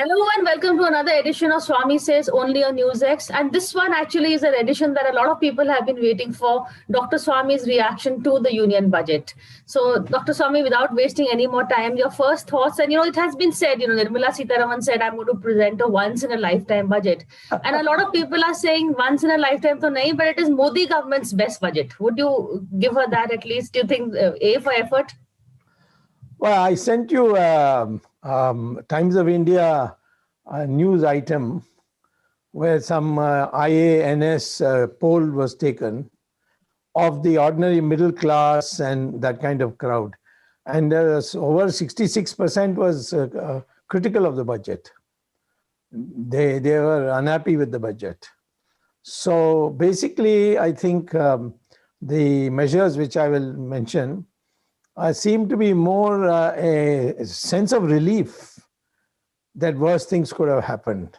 Hello and welcome to another edition of Swami Says only on NewsX. And this one actually is an edition that a lot of people have been waiting for, Dr. Swami's reaction to the union budget. So, Dr. Swami, without wasting any more time, your first thoughts, and it has been said, Nirmala Sitharaman said, I'm going to present a once in a lifetime budget. And a lot of people are saying once in a lifetime to nahi, but it is Modi government's best budget. Would you give her that at least? Do you think A for effort? Well, I sent you Times of India news item where some IANS poll was taken of the ordinary middle class and that kind of crowd. And over 66% was critical of the budget. They were unhappy with the budget. So basically, I think the measures which I will mention seem to be more a sense of relief that worse things could have happened.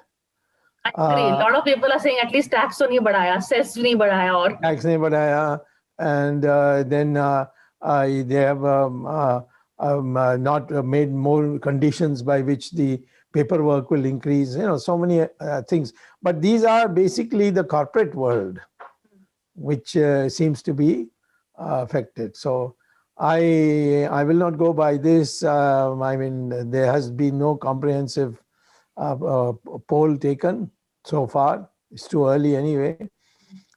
I agree. A lot of people are saying at least tax to nahi badhaya, cess nahi badhaya, or tax nahi badhaya, and then they have not made more conditions by which the paperwork will increase. So many things. But these are basically the corporate world, which seems to be affected. So I will not go by this. I mean, there has been no comprehensive poll taken so far. It's too early anyway.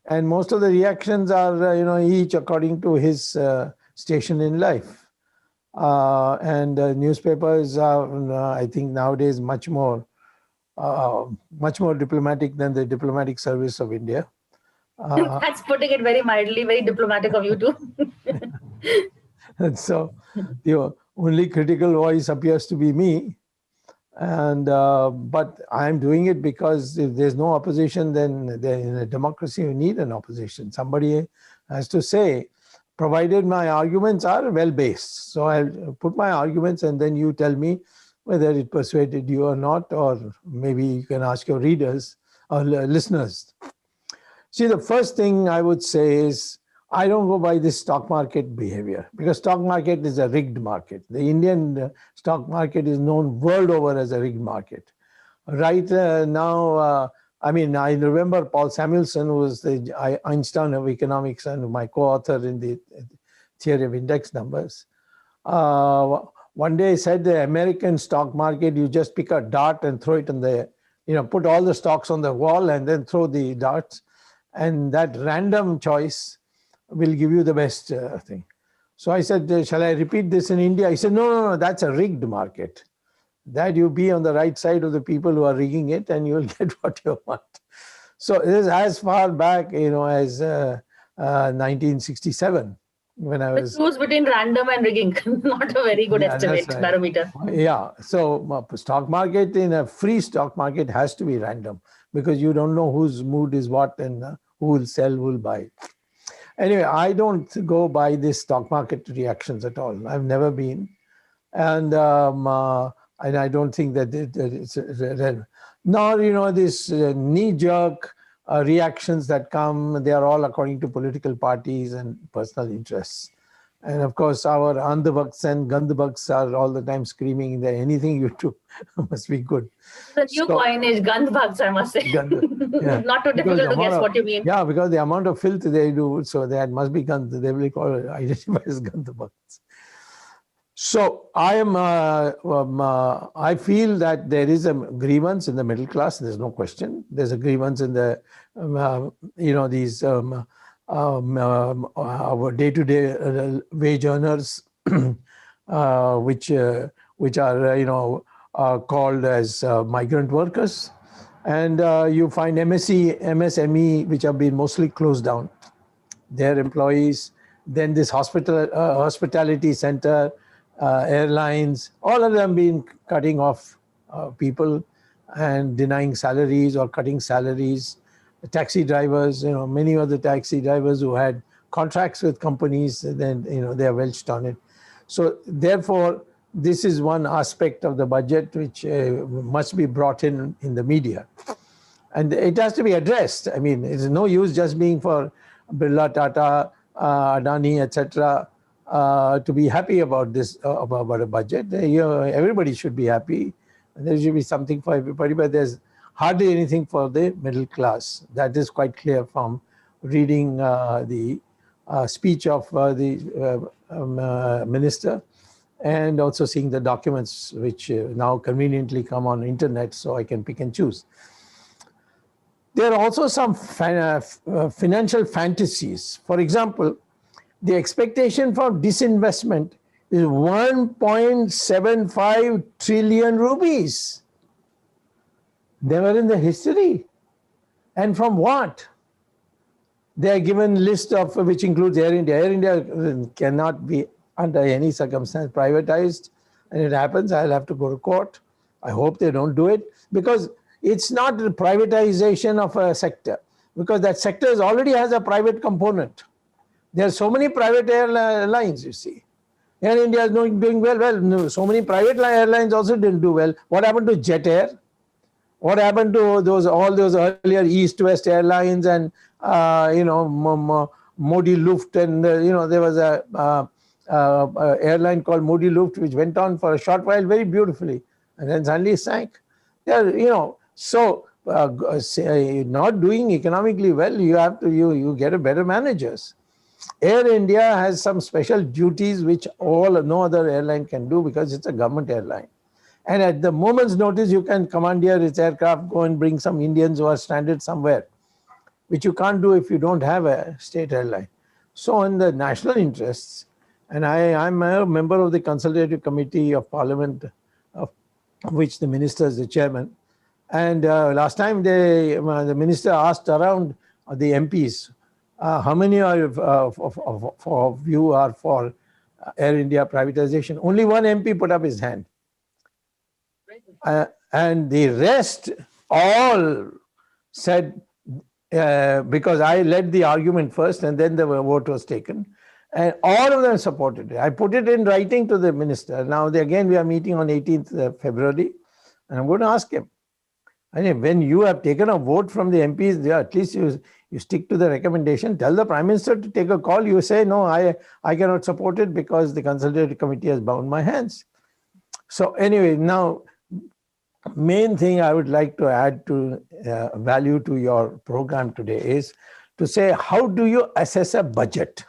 And most of the reactions are, each according to his station in life. And newspapers are, I think nowadays, much more diplomatic than the diplomatic service of India. That's putting it very mildly, very diplomatic of you too. And so the only critical voice appears to be me. And but I'm doing it because if there's no opposition, then in a democracy you need an opposition. Somebody has to say, provided my arguments are well-based. So I'll put my arguments and then you tell me whether it persuaded you or not, or maybe you can ask your readers or listeners. See, the first thing I would say is, I don't go by this stock market behavior, because stock market is a rigged market. The Indian stock market is known world over as a rigged market. Right now, I remember Paul Samuelson, who was the Einstein of economics and my co-author in the theory of index numbers. One day he said the American stock market, you just pick a dart and throw it in the, put all the stocks on the wall and then throw the darts. And that random choice will give you the best thing. So I said, shall I repeat this in India? He said, no, that's a rigged market. That you be on the right side of the people who are rigging it and you will get what you want. So it is as far back, as 1967, when I was... The choose between random and rigging, not a very good estimate barometer. Yeah, so stock market, in a free stock market, has to be random, because you don't know whose mood is what and who will sell, who will buy. Anyway, I don't go by this stock market reactions at all. I've never been. And I don't think that it's nor, this knee-jerk reactions that come, they are all according to political parties and personal interests. And of course, our Andhbhakts and Gandhbhakts are all the time screaming that anything you do must be good. The new coinage, Gandhbhakts, I must say. Yeah. Not too difficult to guess what you mean. Yeah, because the amount of filth they do, so that must be Gandh. They will call it, identify as Gandhbhakts. So I feel that there is a grievance in the middle class. There's no question. There's a grievance in the, these our day-to-day wage earners, which are called as migrant workers, and you find MSME, which have been mostly closed down, their employees. Then this hospitality center, airlines, all of them been cutting off people and denying salaries or cutting salaries. The taxi drivers, many of the taxi drivers who had contracts with companies, then, they are welched on it. So therefore, this is one aspect of the budget which must be brought in the media. And it has to be addressed. I mean, it's no use just being for Birla, Tata, Adani, etc., to be happy about this, about a budget. Everybody should be happy There should be something for everybody, but there's hardly anything for the middle class. That is quite clear from reading the speech of the minister, and also seeing the documents which now conveniently come on internet, so I can pick and choose. There are also some financial fantasies. For example, the expectation for disinvestment is 1.75 trillion rupees. Never in the history. And from what? They are given list of, which includes Air India. Air India cannot be under any circumstance privatized, and it happens, I'll have to go to court. I hope they don't do it, because it's not the privatization of a sector, because that sector already has a private component. There are so many private airlines, you see. Air India is doing well. Well, so many private airlines also didn't do well. What happened to Jet Air? What happened to all those earlier East-West airlines and Modi Luft, and there was a airline called Modi Luft which went on for a short while very beautifully, and then suddenly sank. So not doing economically well, you have to you get a better managers. Air India has some special duties which no other airline can do, because it's a government airline. And at the moment's notice, you can commandeer its aircraft, go and bring some Indians who are stranded somewhere, which you can't do if you don't have a state airline. So in the national interests, and I'm a member of the Consultative Committee of Parliament, of which the minister is the chairman. And last time the minister asked around the MPs, how many of you are for Air India privatization? Only one MP put up his hand. And the rest all said, because I led the argument first and then the vote was taken, and all of them supported it. I put it in writing to the minister. Now, again, we are meeting on 18th February, and I'm going to ask him. And when you have taken a vote from the MPs, at least you stick to the recommendation. Tell the Prime Minister to take a call. You say, no, I cannot support it because the Consultative Committee has bound my hands. So anyway, now, main thing I would like to add to value to your program today is to say, how do you assess a budget?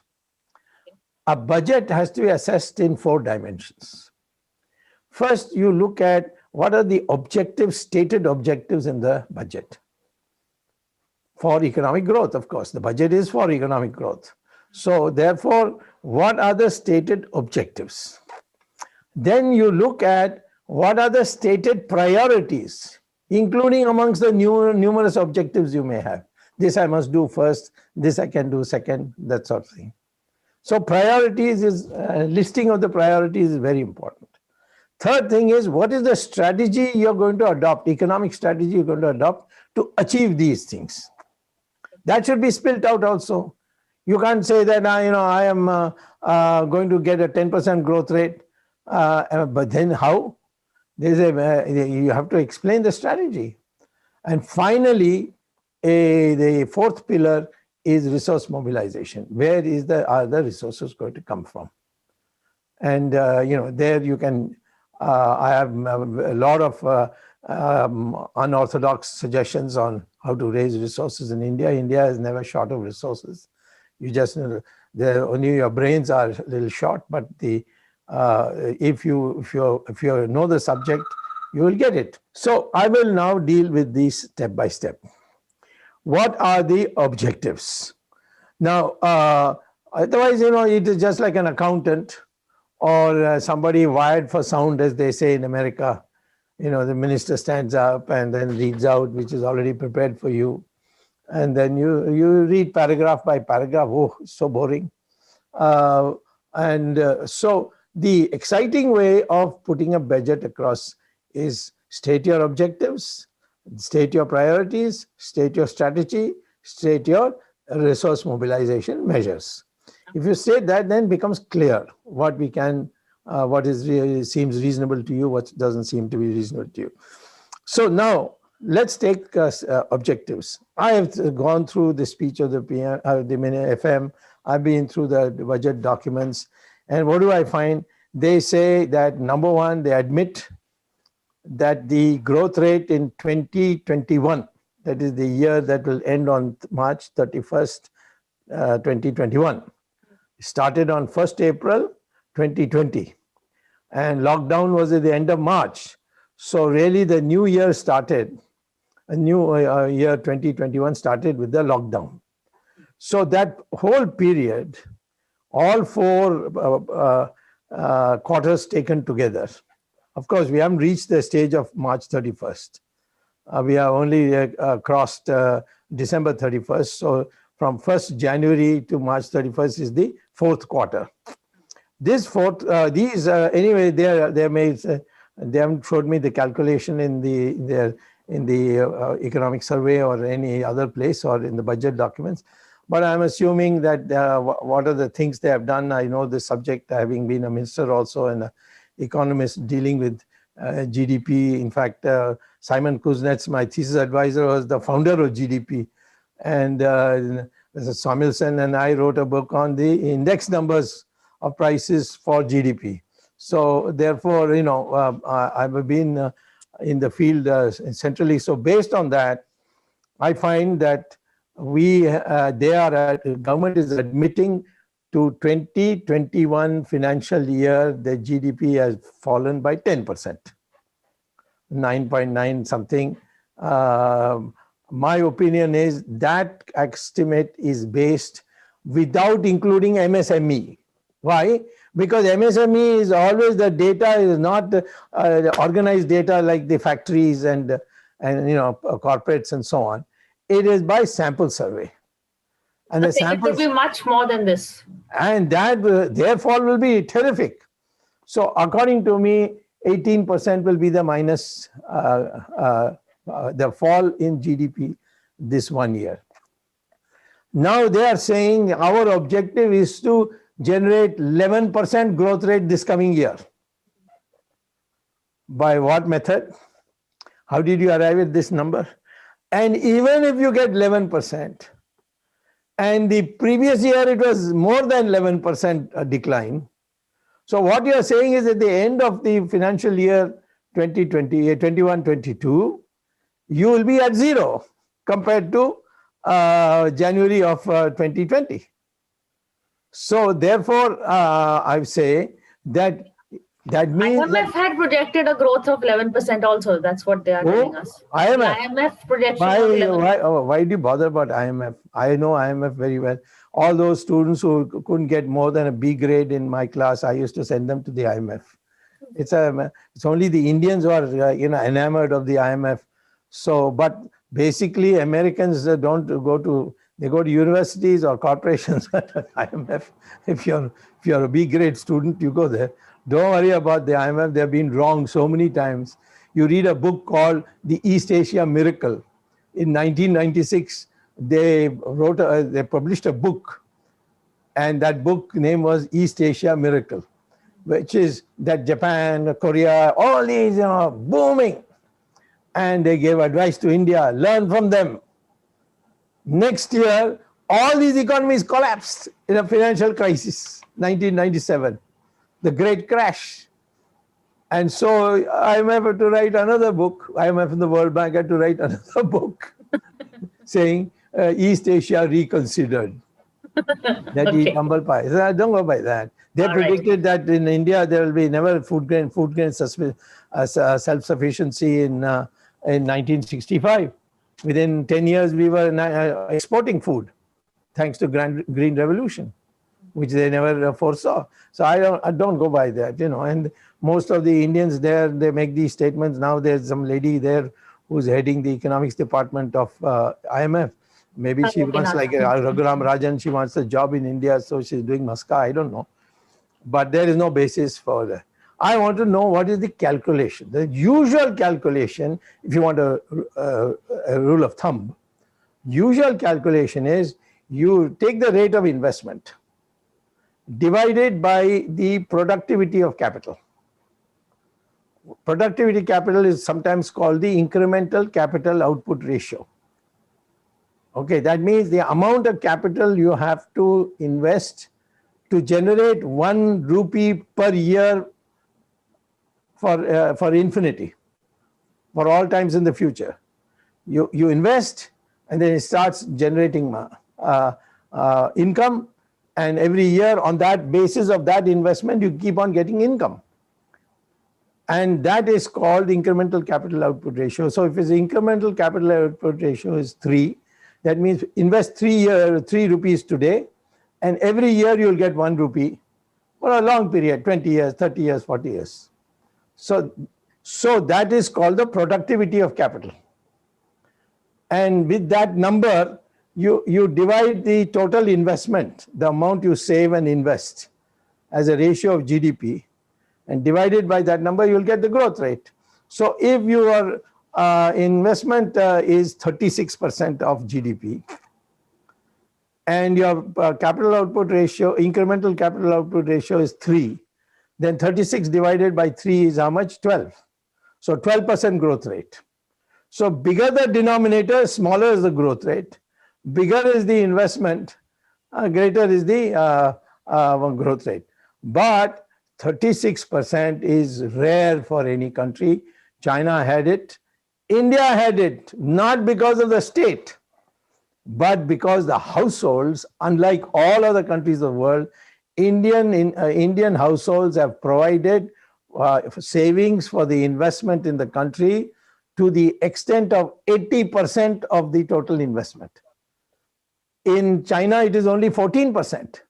A budget has to be assessed in 4 dimensions. First, you look at what are the objectives, stated objectives in the budget. For economic growth, of course, the budget is for economic growth. So therefore, what are the stated objectives? Then you look at what are the stated priorities, including amongst the numerous objectives you may have. This I must do first, this I can do second, that sort of thing. So priorities is, listing of the priorities is very important. Third thing is, what is the strategy you're going to adopt, economic strategy you're going to adopt to achieve these things? That should be spelled out also. You can't say that, I am going to get a 10% growth rate, but then how? You have to explain the strategy. And finally, the 4th pillar is resource mobilization. Where are the resources going to come from? And there you can, I have a lot of unorthodox suggestions on how to raise resources in India. India is never short of resources. You just only your brains are a little short, but if you know the subject, you will get it. So I will now deal with these step by step. What are the objectives? Now, otherwise, it is just like an accountant or somebody wired for sound, as they say in America. The minister stands up and then reads out, which is already prepared for you. And then you read paragraph by paragraph. Oh, so boring. So the exciting way of putting a budget across is state your objectives, state your priorities, state your strategy, state your resource mobilization measures. If you state that, then it becomes clear what seems reasonable to you, what doesn't seem to be reasonable to you. So now let's take objectives. I have gone through the speech of the FM. I've been through the budget documents. And what do I find? They say that number one, they admit that the growth rate in 2021, that is the year that will end on March 31st, 2021, started on 1st April 2020, and lockdown was at the end of March. So really the new year started, a new year 2021 started with the lockdown. So that whole period, all four quarters taken together, of course, we haven't reached the stage of March 31st. We have only crossed December 31st. So from 1st January to March 31st is the fourth quarter. This fourth, anyway, they haven't showed me the calculation in the economic survey or any other place or in the budget documents. But I'm assuming that what are the things they have done. I know the subject, having been a minister also and an economist dealing with GDP. In fact, Simon Kuznets, my thesis advisor, was the founder of GDP. And Samuelson and I wrote a book on the index numbers of prices for GDP. So therefore, I've been in the field centrally. So based on that, I find that government is admitting to 2021 financial year, the GDP has fallen by 10%, 9.9 something. My opinion is that estimate is based without including MSME. Why? Because MSME is always, the data is not organized data like the factories and corporates and so on. It is by sample survey. And I think it will be much more than this. And that their fall will be terrific. So according to me, 18% will be the minus, the fall in GDP this 1 year. Now they are saying our objective is to generate 11% growth rate this coming year. By what method? How did you arrive at this number? And even if you get 11%, and the previous year it was more than 11% decline. So what you are saying is at the end of the financial year 2020, 21-22, you will be at zero compared to January of 2020. So therefore, I say that means IMF had projected a growth of 11% also. That's what they are telling us. IMF. The IMF projection. Why do you bother about IMF? I know IMF very well. All those students who couldn't get more than a B grade in my class, I used to send them to the IMF. It's only the Indians who are enamored of the IMF. So, but basically Americans don't go to, they go to universities or corporations at IMF. If you're a B grade student, you go there. Don't worry about the IMF. They've been wrong so many times. You read a book called The East Asia Miracle. In 1996, they published a book, and that book name was East Asia Miracle, which is that Japan, Korea, all these, booming. And they gave advice to India, learn from them. Next year, all these economies collapsed in a financial crisis, 1997. The great crash. And so IMF had to write another book. IMF and the World Bank had to write another book saying East Asia reconsidered. That is humble pie. So don't go by that. They predicted that in India there will be never food grain self-sufficiency in 1965. Within 10 years we were exporting food thanks to Green Revolution, which they never foresaw. So I don't go by that, and most of the Indians there, they make these statements. Now there's some lady there who's heading the economics department of IMF. Maybe she wants, like Raghuram Rajan, she wants a job in India, so she's doing Maska, I don't know. But there is no basis for that. I want to know what is the calculation. The usual calculation, if you want a rule of thumb, usual calculation is you take the rate of investment divided by the productivity of capital. Productivity capital is sometimes called the incremental capital output ratio. Okay, that means the amount of capital you have to invest to generate 1 rupee per year for infinity. for all times in the future. You invest, and then it starts generating income, and every year on that basis of that investment, you keep on getting income. And that is called incremental capital output ratio. So if its incremental capital output ratio is 3, that means invest 3 rupees today, and every year you'll get 1 rupee for a long period, 20 years, 30 years, 40 years. So that is called the productivity of capital. And with that number, you divide the total investment, the amount you save and invest as a ratio of GDP, and divided by that number, you'll get the growth rate. So if your investment is 36% of GDP, and your capital output ratio, incremental capital output ratio is 3, then 36 divided by 3 is how much? 12. So 12% growth rate. So bigger the denominator, smaller is the growth rate. Bigger is the investment, greater is the growth rate. But 36% is rare for any country. China had it. India had it, not because of the state, but because the households, unlike all other countries of the world, Indian households have provided savings for the investment in the country to the extent of 80% of the total investment. In China, it is only 14%.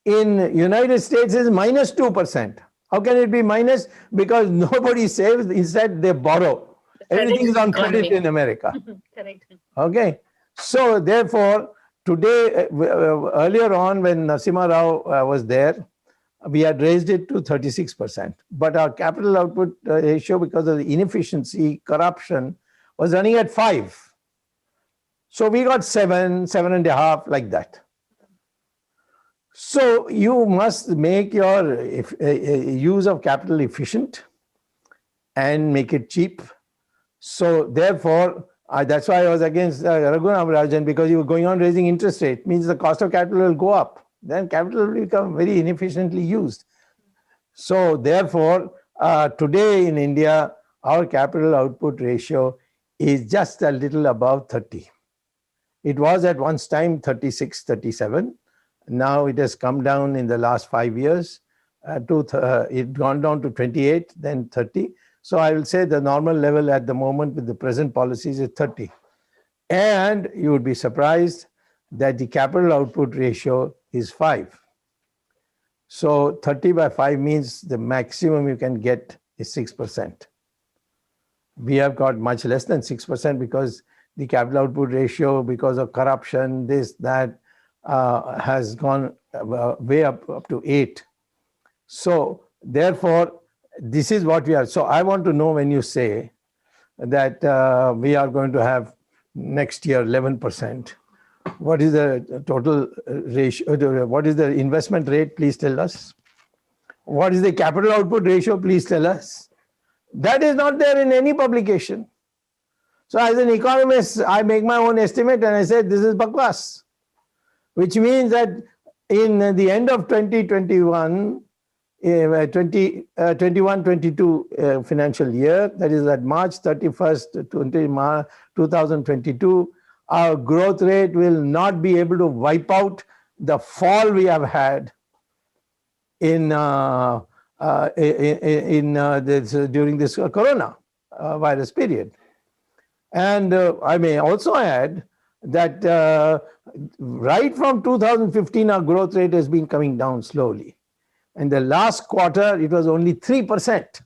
In United States, it is minus 2%. How can it be minus? Because nobody saves, instead they borrow. Everything is on credit in America. Correct. Okay. So therefore, today, earlier on when Narasimha Rao was there, we had raised it to 36%. But our capital output ratio, because of the inefficiency, corruption, was running at 5. So we got 7, 7.5, like that. So you must make your use of capital efficient and make it cheap. So therefore, that's why I was against Raghuram Rajan, because you were going on raising interest rate, means the cost of capital will go up. Then capital will become very inefficiently used. So therefore, today in India, our capital output ratio is just a little above 30. It was at one time 36, 37. Now it has come down in the last 5 years. It's gone down to 28, then 30. So I will say the normal level at the moment with the present policies is 30. And you would be surprised that the capital output ratio is 5. So 30 by 5 means the maximum you can get is 6%. We have got much less than 6% because the capital output ratio, because of corruption, this, that, has gone way up to 8. So therefore, this is what we are. So I want to know, when you say that we are going to have next year 11%, what is the total ratio? What is the investment rate? Please tell us. What is the capital output ratio? Please tell us. That is not there in any publication. So as an economist, I make my own estimate and I said, this is bakwas, which means that in the end of 2021, 21-22 financial year, that is at March 31st, 2022, our growth rate will not be able to wipe out the fall we have had in during this corona virus period. And I may also add that right from 2015, our growth rate has been coming down slowly. And the last quarter, it was only 3%,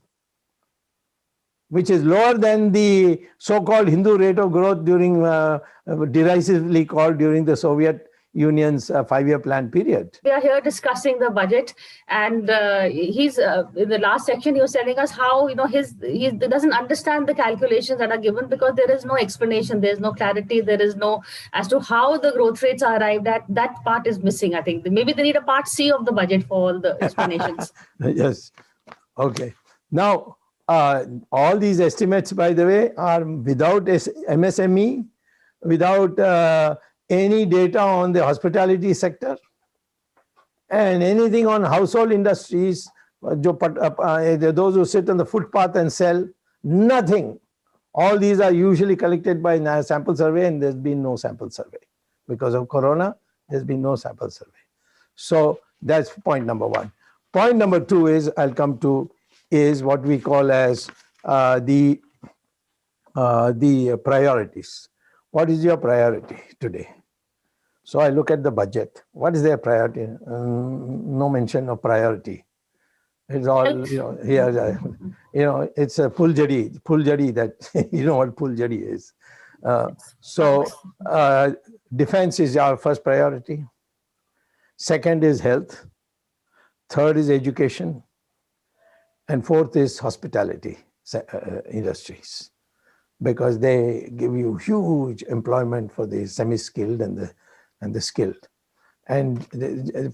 which is lower than the so-called Hindu rate of growth during, derisively called during the Soviet Union's 5-year plan period. We are here discussing the budget, and he's in the last section. He was telling us how he doesn't understand the calculations that are given because there is no explanation, there is no clarity, there is no as to how the growth rates are arrived at. That part is missing. I think maybe they need a part C of the budget for all the explanations. Yes. Okay. Now, all these estimates, by the way, are without MSME, without any data on the hospitality sector, and anything on household industries, those who sit on the footpath and sell, nothing All these are usually collected by sample survey, and there's been no sample survey. Because of Corona, there's been no sample survey. So that's point number one. Point number two is, I'll come to, is what we call as the priorities. What is your priority today? So I look at the budget. What is their priority? No mention of priority. It's all, here, it's a puljadi that, you know what puljadi is. So defense is our first priority. Second is health. Third is education. And fourth is hospitality industries, because they give you huge employment for the semi-skilled and the skilled. And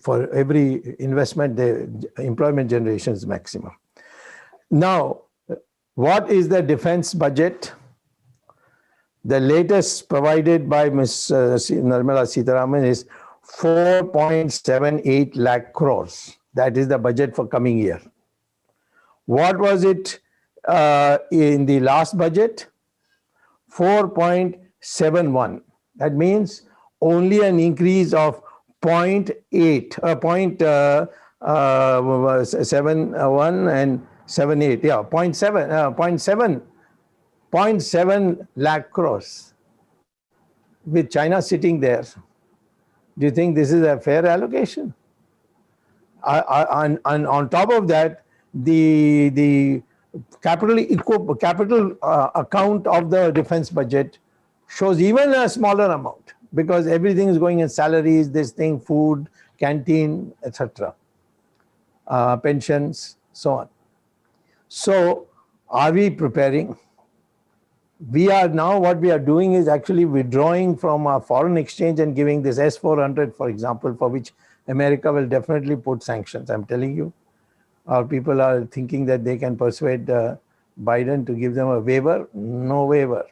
for every investment, the employment generation is maximum. Now, what is the defense budget? The latest provided by Ms. Nirmala Sitharaman is 4.78 lakh crores. That is the budget for coming year. What was it in the last budget? 4.71. That means only an increase of 0.71 and 78. Yeah, 0.7 lakh crores. With China sitting there, do you think this is a fair allocation? On top of that, the capital account of the defense budget shows even a smaller amount, because everything is going in salaries, this thing, food, canteen, etc., pensions, so on. So are we preparing? We are now, what we are doing is actually withdrawing from our foreign exchange and giving this S-400, for example, for which America will definitely put sanctions. I'm telling you, our people are thinking that they can persuade Biden to give them a waiver. No waiver,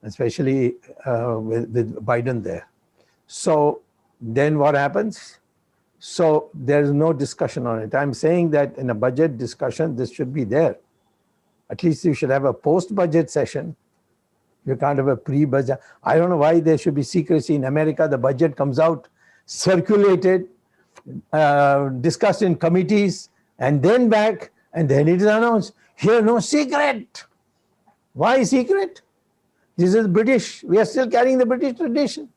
especially with Biden there. So then what happens? So there's no discussion on it. I'm saying that in a budget discussion, this should be there. At least you should have a post-budget session. You can't have a pre-budget. I don't know why there should be secrecy. In America, the budget comes out, circulated, discussed in committees, and then back, and then it is announced. Here, no secret. Why secret? This is British. We are still carrying the British tradition.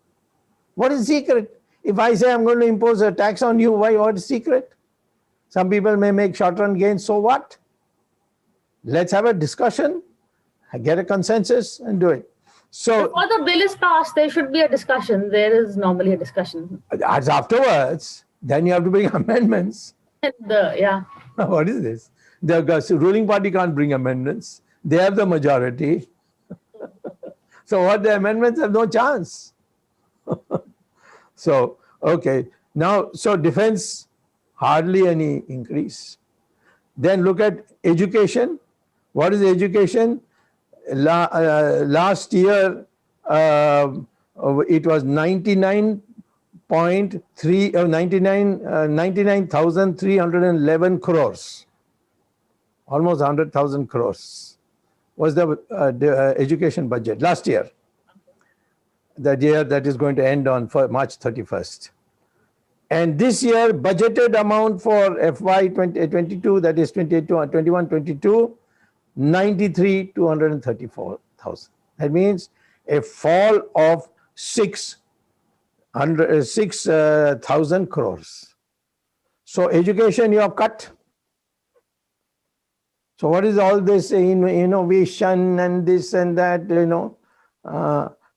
What is secret? If I say I'm going to impose a tax on you, why? What is secret? Some people may make short-run gains, so what? Let's have a discussion, get a consensus, and do it. So before the bill is passed, there should be a discussion. There is normally a discussion. As afterwards, then you have to bring amendments. Yeah. What is this? The ruling party can't bring amendments. They have the majority. So what, the amendments have no chance. So, okay. Now, so defense, hardly any increase. Then look at education. What is education? Last year, it was 99,311 crores. Almost 100,000 crores was the education budget last year. The year that is going to end on March 31st. And this year, budgeted amount for FY 2022, that is 21-22, 93,234,000. That means a fall of 6,000 crores. So education you have cut. So what is all this innovation and this and that,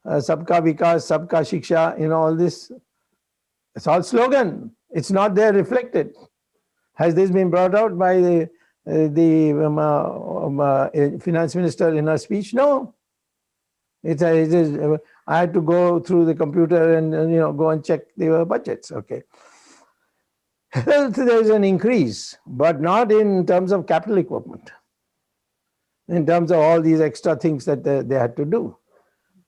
Sabka Vikas, Sabka Shiksha, all this? It's all slogan. It's not there reflected. Has this been brought out by the finance minister in her speech? No. I had to go through the computer and go and check the budgets. Okay. Health, there is an increase, but not in terms of capital equipment. In terms of all these extra things that they had to do.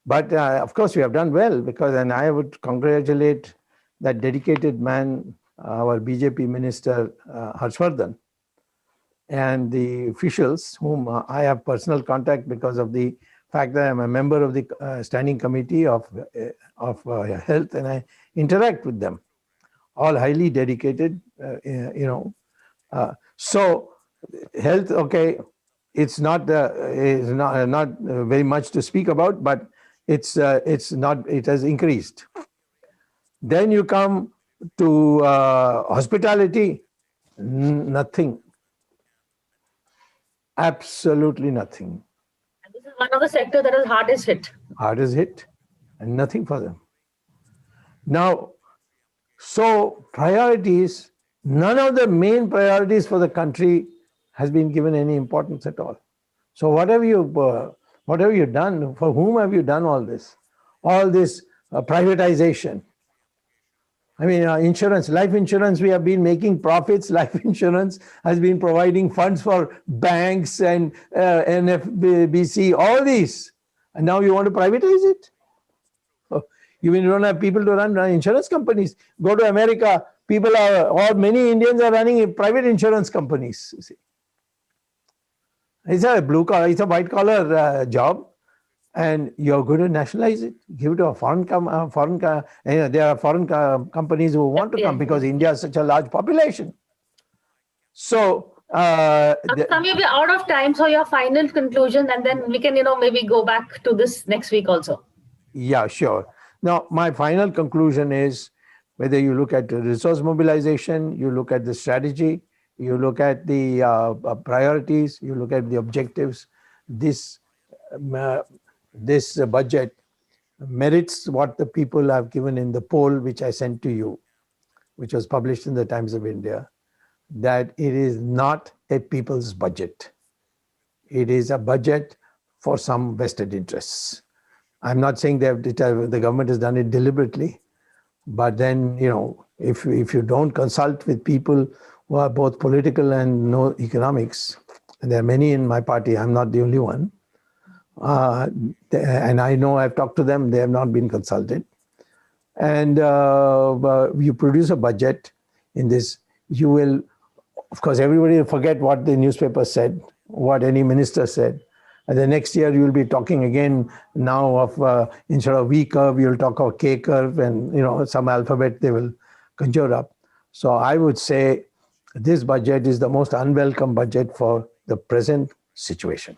But of course, we have done well, and I would congratulate that dedicated man, our BJP minister, Harshvardhan, and the officials whom I have personal contact because of the fact that I'm a member of the standing committee of health, and I interact with them, all highly dedicated, so health, okay, it's not very much to speak about, but it has increased. Then you come to hospitality, nothing, absolutely nothing. And this is one of the sectors that is hardest hit. Hardest hit, and nothing for them. Now, so priorities, none of the main priorities for the country has been given any importance at all. So what have you done? For whom have you done all this? All this privatization. I mean, insurance, life insurance, we have been making profits. Life insurance has been providing funds for banks and NFBC, all these. And now you want to privatize it? You mean you don't have people to run insurance companies? Go to America, many Indians are running private insurance companies. You see. It's a it's a white collar job, and you're going to nationalize it, give it to a there are foreign companies who want to come because India has such a large population. So, Swami, we're out of time. So your final conclusion, and then we can, maybe go back to this next week also. Yeah, sure. Now, my final conclusion is whether you look at the resource mobilization, you look at the strategy, you look at the priorities, you look at the objectives, this budget merits what the people have given in the poll which I sent to you, which was published in the Times of India, that it is not a people's budget. It is a budget for some vested interests. I'm not saying that the government has done it deliberately, but then, if you don't consult with people who are both political and know economics, and there are many in my party, I'm not the only one, and I know I've talked to them, they have not been consulted. And you produce a budget in this, you will, of course, everybody will forget what the newspaper said, what any minister said. And the next year you will be talking again now of, instead of V curve, you'll talk of K curve, and some alphabet they will conjure up. So I would say this budget is the most unwelcome budget for the present situation.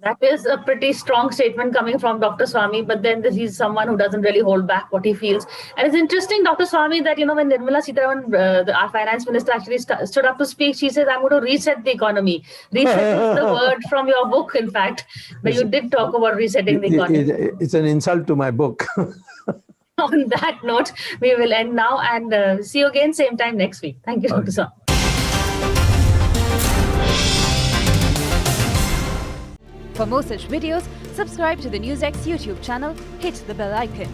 That is a pretty strong statement coming from Dr. Swami, but then he's someone who doesn't really hold back what he feels. And it's interesting, Dr. Swami, that, when Nirmala Sitharaman, our finance minister, actually stood up to speak, she says, I'm going to reset the economy. Reset is the word from your book, in fact, but you did talk about resetting the economy. It's an insult to my book. On that note, we will end now and see you again same time next week. Thank you, Dr. Swami. For more such videos, subscribe to the NewsX YouTube channel, hit the bell icon.